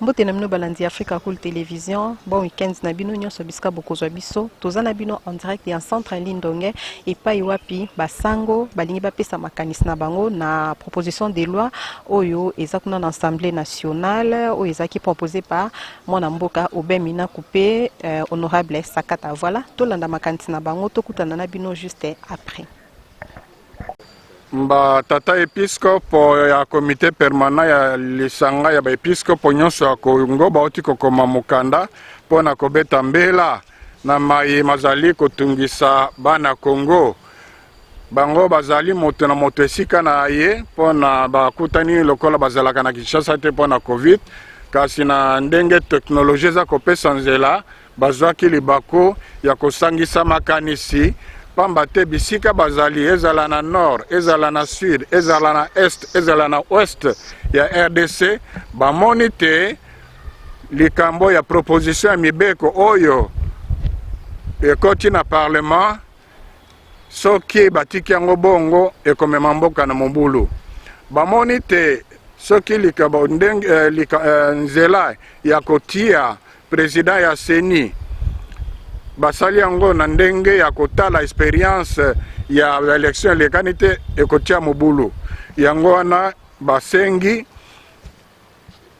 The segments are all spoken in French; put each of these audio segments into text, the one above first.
Mbote na mino balandi Africa Cool Télévision. Bon week-end na bino nyonso biska bokozwa biso. Toza na bino en direct ya centre Lindonge et pa iwapi basango balingi bapesa makanisi na bango na proposition de loi oyo ezakuna na Assemblée nationale oyo ezaki proposé par mwana mboka Obemina Coupé honorable Sakata. Voilà, tolanda makanisi na bango tokutana na bino juste après. Mba tata episcope ya comité permanent ya lisanga ya ba episcope nyonso ya Kongo bauti kokoma mukanda pona kobeta mbela na mai mazali kotungisa bana Kongo bango bazali moto na moto esika na ye pona bakutani lokola bazalaka na Kinshasa te pona Covid kasi na ndenge teknolojia za kopesa nzela bazwaki libako ya kosangisa makanisi pamba te bisika bazali ezala na nord, ezala na sud, ezala na est, ezala na ouest ya RDC bamoni te likambo ya proposition ya mibeko oyo ekoti na parlement soki batiki yango bongo ekomema mboka na mobulu bamoni te soki likambo nzela ya kotia president ya Seni basali yango na ndenge ya kotala experience ya election lekanite ekotia mobulu yango wana basengi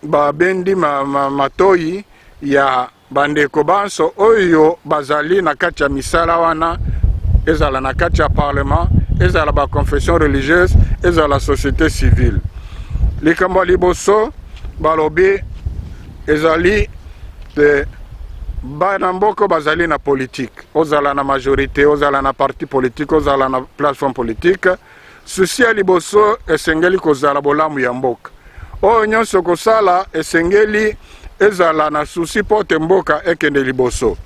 babendi matoi ya bandeko banso oyo bazali na kati ya misala wana ezala na kati ya parlement ezala ba confession religieuse ezala société civile likambo liboso balobi ezali de bana mboko bazali na politique ozala na majorité ozala na parti politique ozala na plateforme politique souci ya liboso esengeli kozala bolamu ya mboka oyo nyonso kosala esengeli ezala na souci pote mboka ekende liboso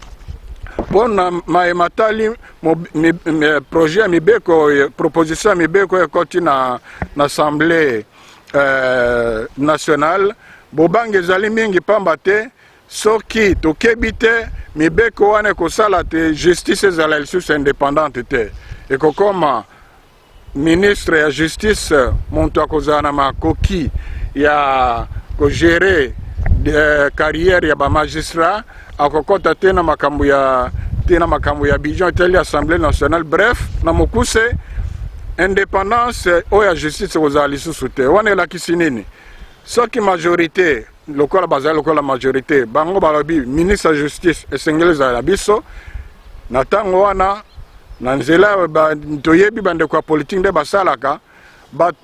pona maematali projet ya mibeko proposition ya mibeko ekoti na assemblée nationale bobange ezali mingi pamba te soki tokebi te mibeko wana kosala te justice ezala lisusu indépendante te ekokoma ministre ya justice moto akozala na makoki ya kogere carrière ya bamagistrat akokota te na makambo ya bijon etali assemblée nationale bref na mokuse indépendance oyo ya justice ekozala lisusu te wana elakisi nini soki majorité lokola bazali lokola majorité bango balobi ministre ya justice esengeli ezala biso na ntango wana na nzela toyebi bandeko ya politike nde basalaka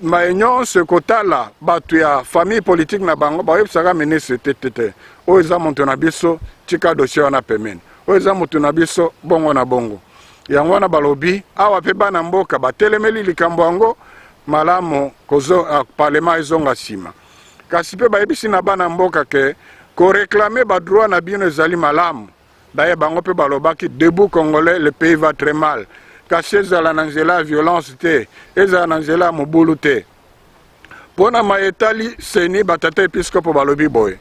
mae nyonso ekotala bato ya famille politique na bango bayebisaka ministre te oyo eza moto na biso tika dossier wana pemene oyo eza moto na biso bongo na bongo yango wana balobi awa mpe bana mboka batelemeli likambo yango malamu parlement ezonga nsima kasi mpe bayebisi na bana mboka ke koreklame badroit na bino ezali malamu daye bango mpe balobaki debout congolais le pays va très mal kasi ezala na nzela ya violence te ezala na nzela ya mobulu te mpona maetali Seni batata episcope balobi boye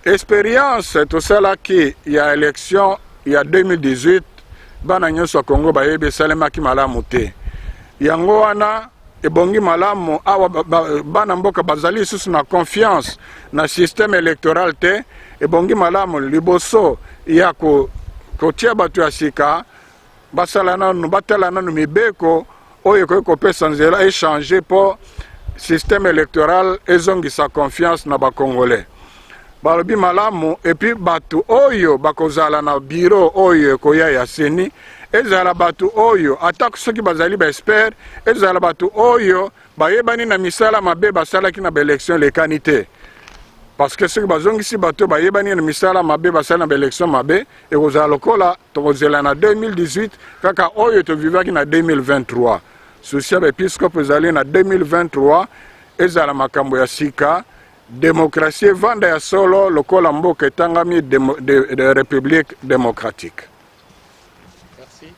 expérience tosalaki ya élection ya 2018 bana nyonso ya Congo bayebi esalemaki malamu te yango wana ebongi malamu awa bana mboka bazali lisusu na confiance na système électoral te ebongi malamu liboso ya kotia bato ya sika basala nanu batala nanu mibeko oyo ekoki kopesa nzela échanger po système électoral ezongisa confiance na bakongolais balobi malamu epi bato oyo bakozala na bureau oyo ekoya ya Seni ezala bato oyo atako soki bazali baexpert ezala bato oyo bayebani na misala mabe basalaki na baélection lekani te parce que soki bazongisi bato bayebani na misala mabe basala na baélection mabe ekozala lokola tokozela na 2018 kaka oyo tovivaki na 2023 souci ya baepiscope ezali na 2023 ezala makambo ya sika démocratie evanda ya solo lokola mboka etangami de république démocratique. Merci.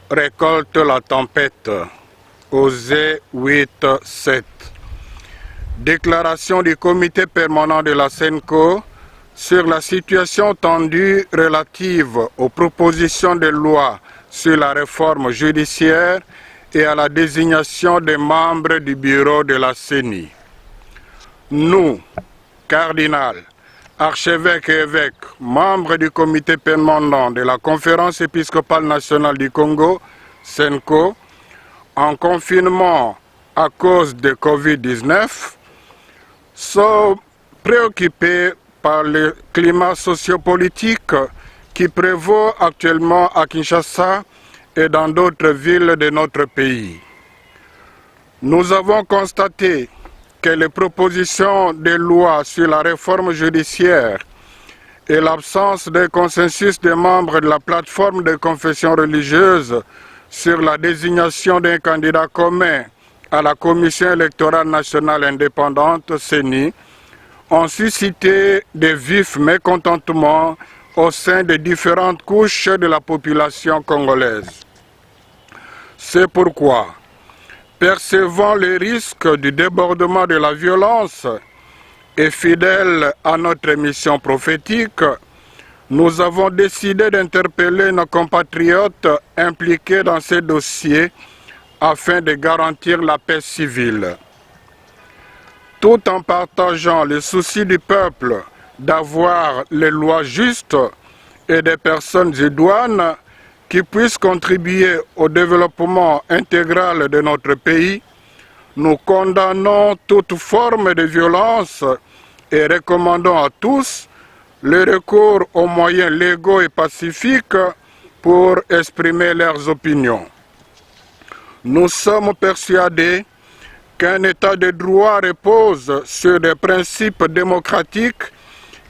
Récolte la tempête. Osée 8-7. Déclaration du comité permanent de la SENCO sur la situation tendue relative aux propositions de loi sur la réforme judiciaire et à la désignation des membres du bureau de la CENI. Nous, cardinals, archevêques et évêques, membres du comité permanent de la Conférence épiscopale nationale du Congo, CENCO, en confinement à cause de Covid-19, sont préoccupés par le climat sociopolitique qui prévaut actuellement à Kinshasa et dans d'autres villes de notre pays. Nous avons constaté que les propositions de loi sur la réforme judiciaire et l'absence de consensus des membres de la plateforme de confession religieuse sur la désignation d'un candidat commun à la Commission électorale nationale indépendante, CENI, ont suscité de vifs mécontentements au sein des différentes couches de la population congolaise. C'est pourquoi, percevant les risques du débordement de la violence et fidèles à notre mission prophétique, nous avons décidé d'interpeller nos compatriotes impliqués dans ces dossiers afin de garantir la paix civile. Tout en partageant le souci du peuple d'avoir les lois justes et des personnes idoines qui puissent contribuer au développement intégral de notre pays, nous condamnons toute forme de violence et recommandons à tous le recours aux moyens légaux et pacifiques pour exprimer leurs opinions. Nous sommes persuadés qu'un État de droit repose sur des principes démocratiques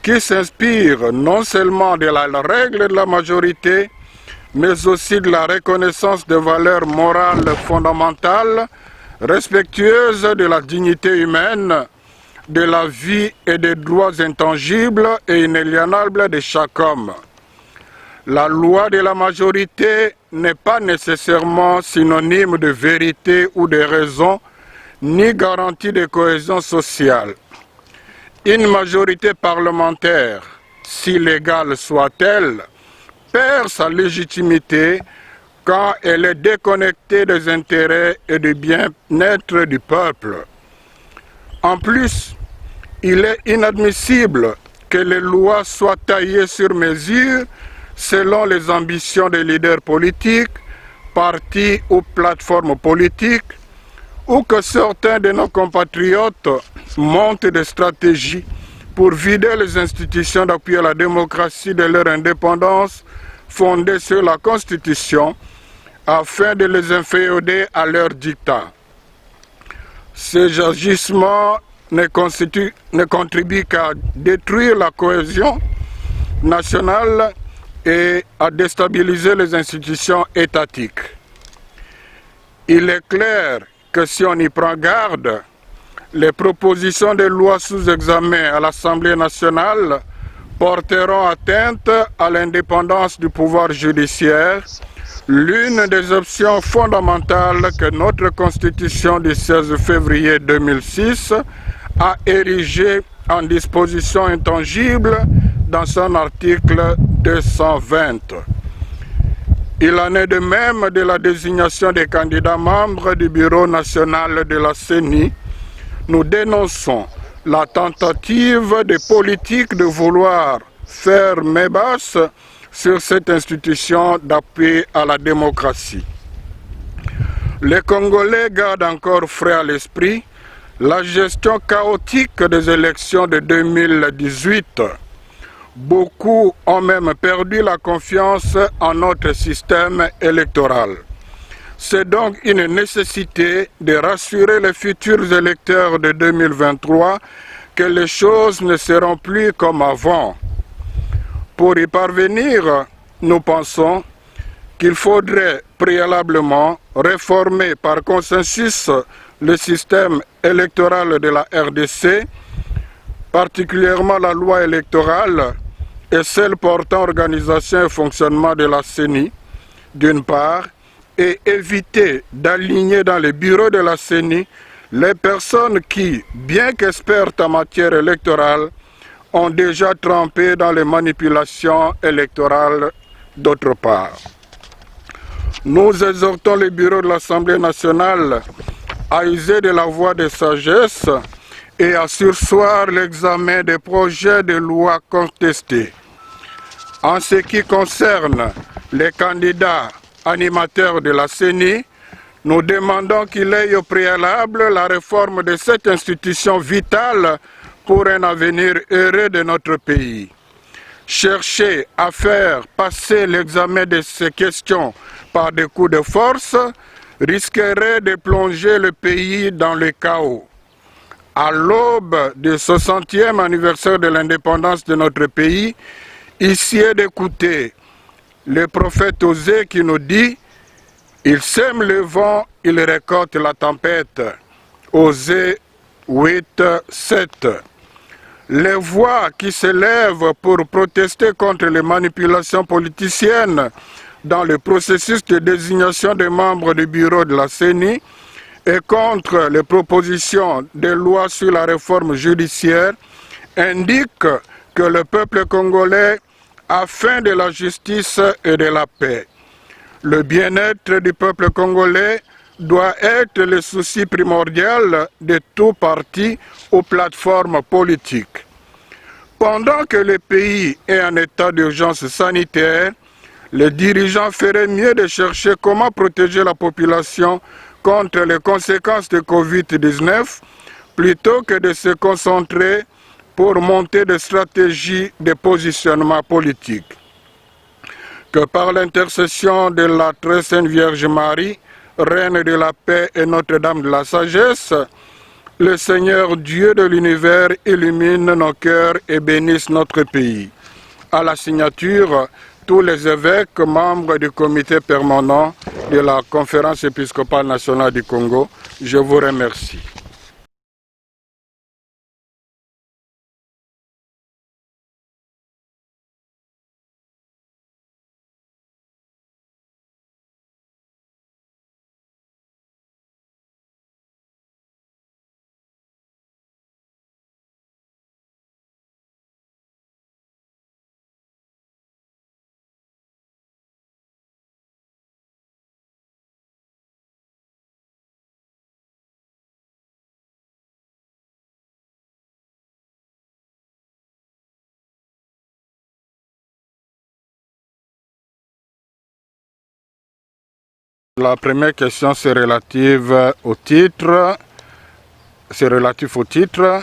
qui s'inspirent non seulement de la règle de la majorité, mais aussi de la reconnaissance des valeurs morales fondamentales, respectueuses de la dignité humaine, de la vie et des droits intangibles et inaliénables de chaque homme. La loi de la majorité n'est pas nécessairement synonyme de vérité ou de raison, ni garantie de cohésion sociale. Une majorité parlementaire, si légale soit-elle, perd sa légitimité quand elle est déconnectée des intérêts et du bien-être du peuple. En plus, il est inadmissible que les lois soient taillées sur mesure selon les ambitions des leaders politiques, partis ou plateformes politiques, ou que certains de nos compatriotes montent des stratégies pour vider les institutions d'appui à la démocratie de leur indépendance fondée sur la Constitution afin de les inféoder à leur dictat. Ces agissements ne contribuent qu'à détruire la cohésion nationale et à déstabiliser les institutions étatiques. Il est clair que si on y prend garde, les propositions de loi sous examen à l'Assemblée nationale porteront atteinte à l'indépendance du pouvoir judiciaire, l'une des options fondamentales que notre Constitution du 16 février 2006 a érigée en disposition intangible dans son article 220. Il en est de même de la désignation des candidats membres du Bureau national de la CENI. Nous dénonçons la tentative des politiques de vouloir faire main basse sur cette institution d'appui à la démocratie. Les Congolais gardent encore frais à l'esprit la gestion chaotique des élections de 2018. Beaucoup ont même perdu la confiance en notre système électoral. C'est donc une nécessité de rassurer les futurs électeurs de 2023 que les choses ne seront plus comme avant. Pour y parvenir, nous pensons qu'il faudrait préalablement réformer par consensus le système électoral de la RDC, particulièrement la loi électorale et celle portant organisation et fonctionnement de la CENI, d'une part, et éviter d'aligner dans les bureaux de la CENI les personnes qui, bien qu'expertes en matière électorale, ont déjà trempé dans les manipulations électorales d'autre part. Nous exhortons le bureau de l'Assemblée nationale à user de la voie de sagesse et à surseoir l'examen des projets de loi contestés. En ce qui concerne les candidats animateurs de la CENI, nous demandons qu'il ait au préalable la réforme de cette institution vitale pour un avenir heureux de notre pays. Chercher à faire passer l'examen de ces questions par des coups de force risquerait de plonger le pays dans le chaos. À l'aube du 60e anniversaire de l'indépendance de notre pays, ici est d'écouter le prophète Osée qui nous dit « Il sème le vent, il récolte la tempête ». Osée 8, 7. Les voix qui s'élèvent pour protester contre les manipulations politiciennes dans le processus de désignation des membres du bureau de la CENI et contre les propositions de loi sur la réforme judiciaire indiquent que le peuple congolais a faim de la justice et de la paix. Le bien-être du peuple congolais doit être le souci primordial de tout parti ou plateforme politique. Pendant que le pays est en état d'urgence sanitaire, les dirigeants feraient mieux de chercher comment protéger la population contre les conséquences de Covid-19 plutôt que de se concentrer pour monter des stratégies de positionnement politique. Que par l'intercession de la très sainte Vierge Marie, Reine de la paix et Notre-Dame de la sagesse, le Seigneur Dieu de l'univers illumine nos cœurs et bénisse notre pays. À la signature, tous les évêques membres du comité permanent de la Conférence épiscopale nationale du Congo, je vous remercie. La première question, c'est relative au titre. C'est relatif au titre.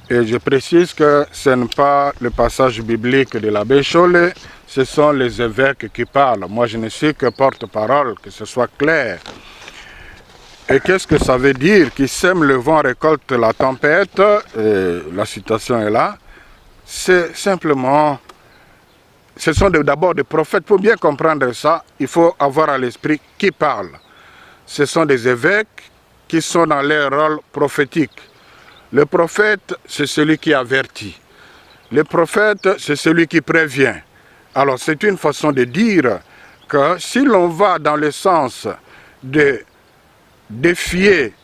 Et je précise que ce n'est pas le passage biblique de l'abbé Chollet, ce sont les évêques qui parlent. Moi, je ne suis que porte-parole, que ce soit clair. Et qu'est-ce que ça veut dire? Qui sème le vent récolte la tempête. La citation est là. C'est simplement... Ce sont d'abord des prophètes. Pour bien comprendre ça, il faut avoir à l'esprit qui parle. Ce sont des évêques qui sont dans leur rôle prophétique. Le prophète, c'est celui qui avertit. Le prophète, c'est celui qui prévient. Alors, c'est une façon de dire que si l'on va dans le sens de défier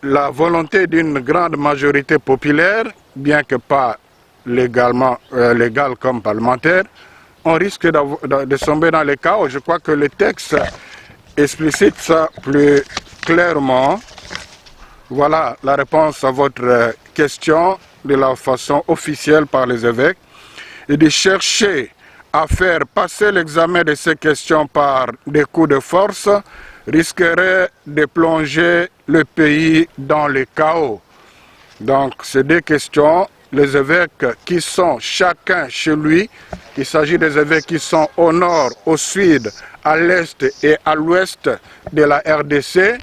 la volonté d'une grande majorité populaire, bien que pas légal comme parlementaire, on risque de tomber dans le chaos. Je crois que le texte explicite ça plus clairement. Voilà la réponse à votre question de la façon officielle par les évêques. Et de chercher à faire passer l'examen de ces questions par des coups de force risquerait de plonger le pays dans le chaos. Donc, ces deux questions. Les évêques qui sont chacun chez lui, il s'agit des évêques qui sont au nord, au sud, à l'est et à l'ouest de la RDC.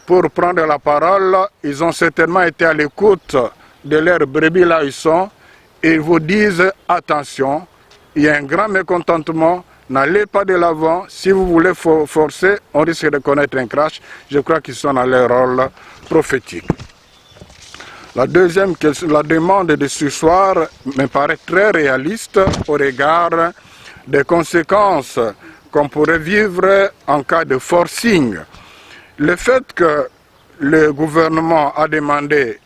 Pour prendre la parole, ils ont certainement été à l'écoute de leurs brebis là où ils sont. Et ils vous disent, attention, il y a un grand mécontentement, n'allez pas de l'avant. Si vous voulez forcer, on risque de connaître un crash. Je crois qu'ils sont dans leur rôle prophétique. La deuxième question, la demande de ce soir me paraît très réaliste au regard des conséquences qu'on pourrait vivre en cas de forcing. Le fait que le gouvernement a demandé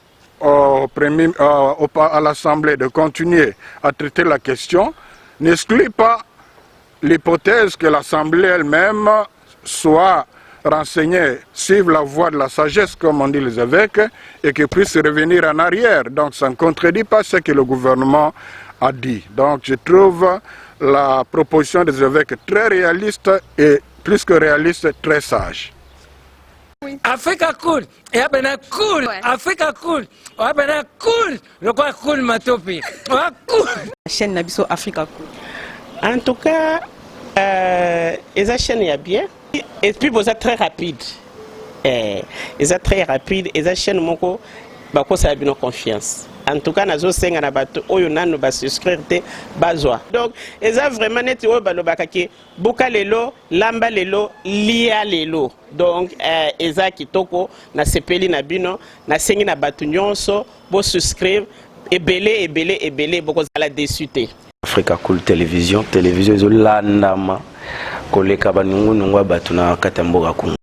à l'Assemblée de continuer à traiter la question n'exclut pas l'hypothèse que l'Assemblée elle-même soit renseignée, suive la voie de la sagesse, comme on dit les évêques, et qu'ils puissent revenir en arrière. Donc ça ne contredit pas ce que le gouvernement a dit. Donc je trouve la proposition des évêques très réaliste et plus que réaliste, très sage. Africa cool, et abena cool, Africa cool, abena cool, le quoi cool matopi, cool. La chaîne Nabiso Africa cool. En tout cas, les chaînes y a bien. Et puis vous êtes très rapide. Ils êtes très rapide. Et les chaînes moko, bako ça a bien confiance. En tout cas, nazo senga na bato oyo nanu ba souscrire te bazwa. Donc, ils ont vraiment net oyo balo bakaki buka lelo, lamba lelo, lia lelo. Donc, eza kitoko na sepeli na bino, na sengi na bato nyonso bo souscrire ebele boko za la déçuté. Africa Cool Télévision izo landama koleka banungu nungwa bato na katamboka kungu.